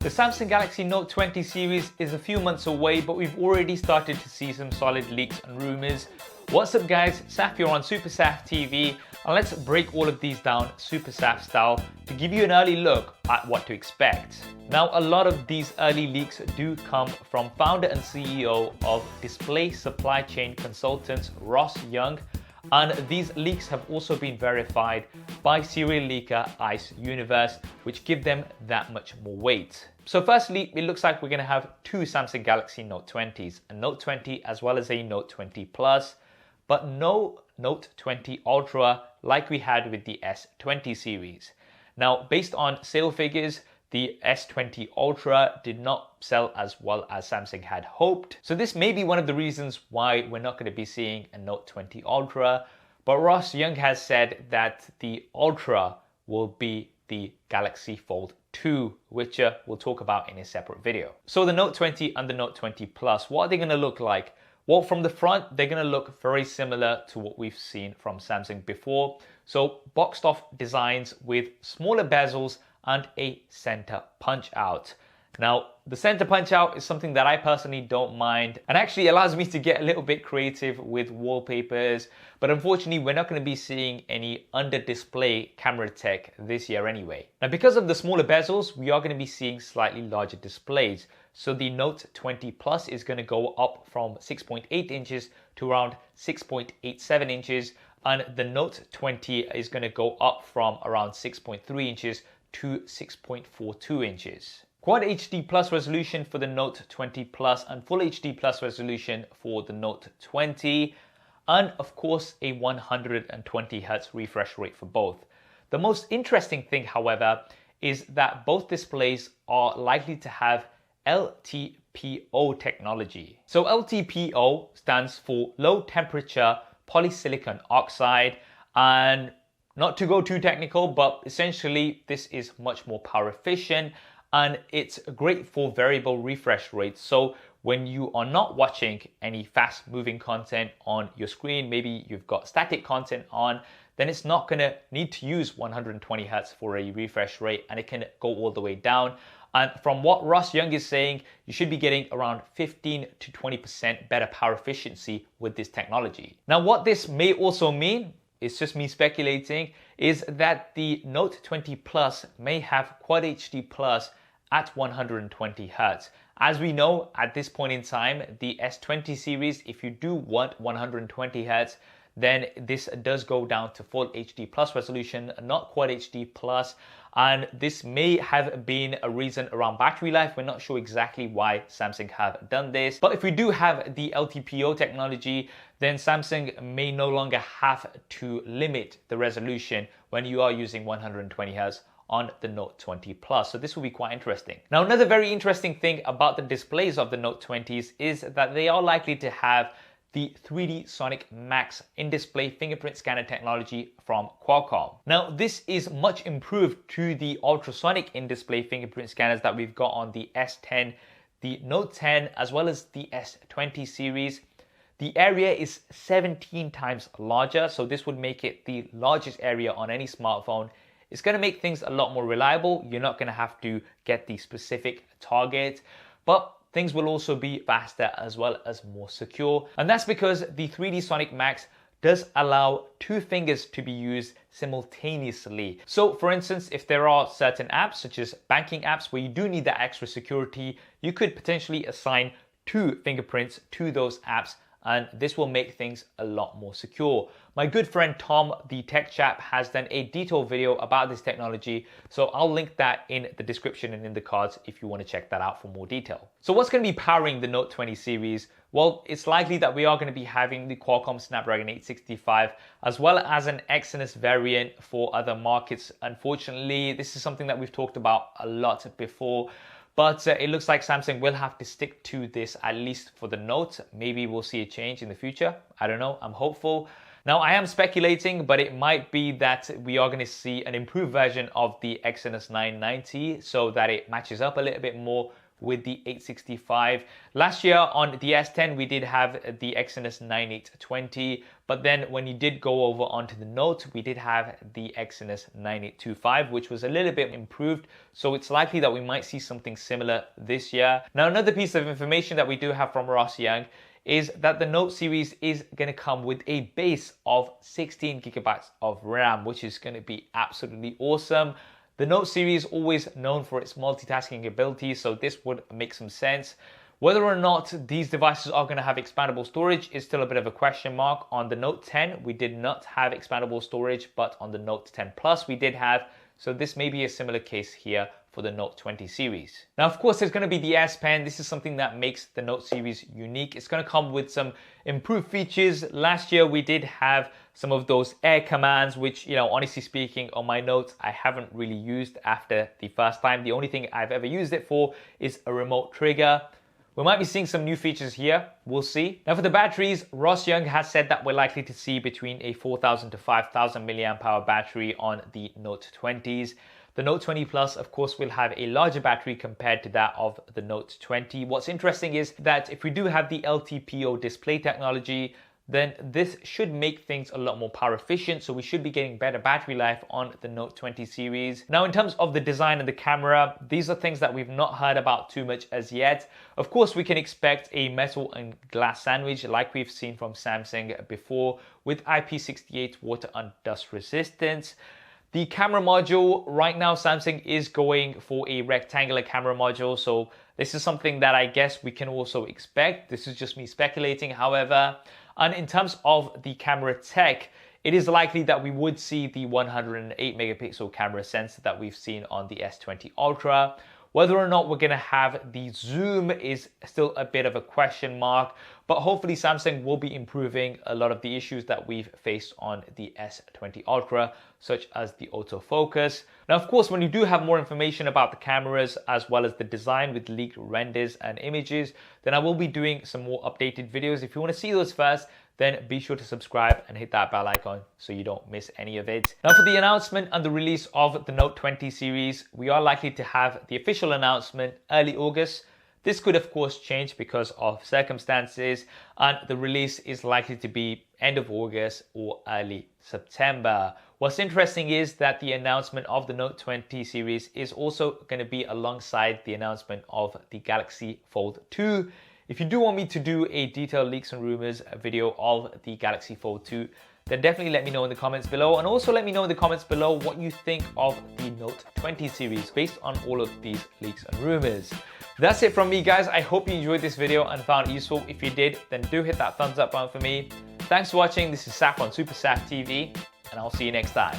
The Samsung Galaxy Note 20 series is a few months away, but we've already started to see some solid leaks and rumors. What's up guys, Saf here on SuperSaf TV, and let's break all of these down SuperSaf style to give you an early look at what to expect. Now, a lot of these early leaks do come from founder and CEO of display supply chain consultants Ross Young, and these leaks have also been verified by serial leaker Ice Universe, which give them that much more weight. So firstly, it looks like we're going to have two Samsung Galaxy Note 20s, a Note 20 as well as a Note 20 Plus, but no Note 20 Ultra like we had with the S20 series. Now, based on sale figures, the S20 Ultra did not sell as well as Samsung had hoped. So this may be one of the reasons why we're not going to be seeing a Note 20 Ultra. But Ross Young has said that the Ultra will be the Galaxy Fold 2, which we'll talk about in a separate video. So the Note 20 and the Note 20 Plus, what are they going to look like? Well, from the front, they're going to look very similar to what we've seen from Samsung before. So boxed off designs with smaller bezels and a center punch out. Now, the center punch out is something that I personally don't mind and actually allows me to get a little bit creative with wallpapers, but unfortunately we're not going to be seeing any under display camera tech this year anyway. Now, because of the smaller bezels, we are going to be seeing slightly larger displays. So the Note 20 Plus is going to go up from 6.8 inches to around 6.87 inches, and the Note 20 is going to go up from around 6.3 inches to 6.42 inches. Quad HD Plus resolution for the Note 20 Plus and Full HD Plus resolution for the Note 20, and of course a 120Hz refresh rate for both. The most interesting thing, however, is that both displays are likely to have LTPO technology. So LTPO stands for low temperature polysilicon oxide, and not to go too technical, but essentially this is much more power efficient and it's great for variable refresh rates. So when you are not watching any fast moving content on your screen, maybe you've got static content on, then it's not gonna need to use 120 Hz for a refresh rate, and it can go all the way down. And from what Ross Young is saying, you should be getting around 15 to 20% better power efficiency with this technology. Now, what this may also mean, it's just me speculating, is that the Note 20 Plus may have Quad HD Plus at 120 Hz. As we know, at this point in time, the S20 series, if you do want 120 Hz, then this does go down to Full HD Plus resolution, not Quad HD Plus. And this may have been a reason around battery life. We're not sure exactly why Samsung have done this. But if we do have the LTPO technology, then Samsung may no longer have to limit the resolution when you are using 120 Hz on the Note 20 Plus. So this will be quite interesting. Now, another very interesting thing about the displays of the Note 20s is that they are likely to have the 3D Sonic Max in-display fingerprint scanner technology from Qualcomm. Now, this is much improved to the ultrasonic in-display fingerprint scanners that we've got on the S10, the Note 10, as well as the S20 series. The area is 17 times larger, so this would make it the largest area on any smartphone. It's going to make things a lot more reliable. You're not going to have to get the specific target, but things will also be faster as well as more secure. And that's because the 3D Sonic Max does allow two fingers to be used simultaneously. So for instance, if there are certain apps such as banking apps where you do need that extra security, you could potentially assign two fingerprints to those apps, and this will make things a lot more secure. My good friend Tom, the tech chap, has done a detailed video about this technology, so I'll link that in the description and in the cards if you want to check that out for more detail. So what's going to be powering the Note 20 series? Well, it's likely that we are going to be having the Qualcomm Snapdragon 865 as well as an Exynos variant for other markets. Unfortunately, this is something that we've talked about a lot before, but it looks like Samsung will have to stick to this at least for the Note. Maybe we'll see a change in the future. I don't know. I'm hopeful. Now, I am speculating, but it might be that we are going to see an improved version of the Exynos 990 so that it matches up a little bit more with the 865. Last year on the S10, we did have the Exynos 9820, but then when you did go over onto the Note, we did have the Exynos 9825, which was a little bit improved. So it's likely that we might see something similar this year. Now, another piece of information that we do have from Ross Young is that the Note series is going to come with a base of 16 gigabytes of RAM, which is going to be absolutely awesome. The Note series always known for its multitasking ability, so this would make some sense. Whether or not these devices are going to have expandable storage is still a bit of a question mark. On the Note 10, we did not have expandable storage, but on the Note 10 Plus, we did have. So this may be a similar case here for the Note 20 series. Now, of course, there's going to be the S Pen. This is something that makes the Note series unique. It's going to come with some improved features. Last year, we did have some of those air commands, which, honestly speaking, on my Notes, I haven't really used after the first time. The only thing I've ever used it for is a remote trigger. We might be seeing some new features here, we'll see. Now for the batteries, Ross Young has said that we're likely to see between a 4,000 to 5,000 milliamp hour battery on the Note 20s. The Note 20 Plus, of course, will have a larger battery compared to that of the Note 20. What's interesting is that if we do have the LTPO display technology, then this should make things a lot more power efficient, so we should be getting better battery life on the Note 20 series. Now, in terms of the design of the camera, these are things that we've not heard about too much as yet. Of course, we can expect a metal and glass sandwich like we've seen from Samsung before, with IP68 water and dust resistance. The camera module, right now Samsung is going for a rectangular camera module, so this is something that I guess we can also expect. This is just me speculating, however. And in terms of the camera tech, it is likely that we would see the 108 megapixel camera sensor that we've seen on the S20 Ultra. Whether or not we're going to have the zoom is still a bit of a question mark, but hopefully Samsung will be improving a lot of the issues that we've faced on the S20 Ultra, such as the autofocus. Now, of course, when you do have more information about the cameras as well as the design with leaked renders and images, then I will be doing some more updated videos. If you want to see those first, then be sure to subscribe and hit that bell icon so you don't miss any of it. Now for the announcement and the release of the Note 20 series, we are likely to have the official announcement early August. This could of course change because of circumstances, and the release is likely to be end of August or early September. What's interesting is that the announcement of the Note 20 series is also going to be alongside the announcement of the Galaxy Fold 2. If you do want me to do a detailed leaks and rumors video of the Galaxy Fold 2, then definitely let me know in the comments below, and also let me know in the comments below what you think of the Note 20 series based on all of these leaks and rumors. That's it from me, guys. I hope you enjoyed this video and found it useful. If you did, then do hit that thumbs up button for me. Thanks for watching. This is Saf on SuperSaf TV, and I'll see you next time.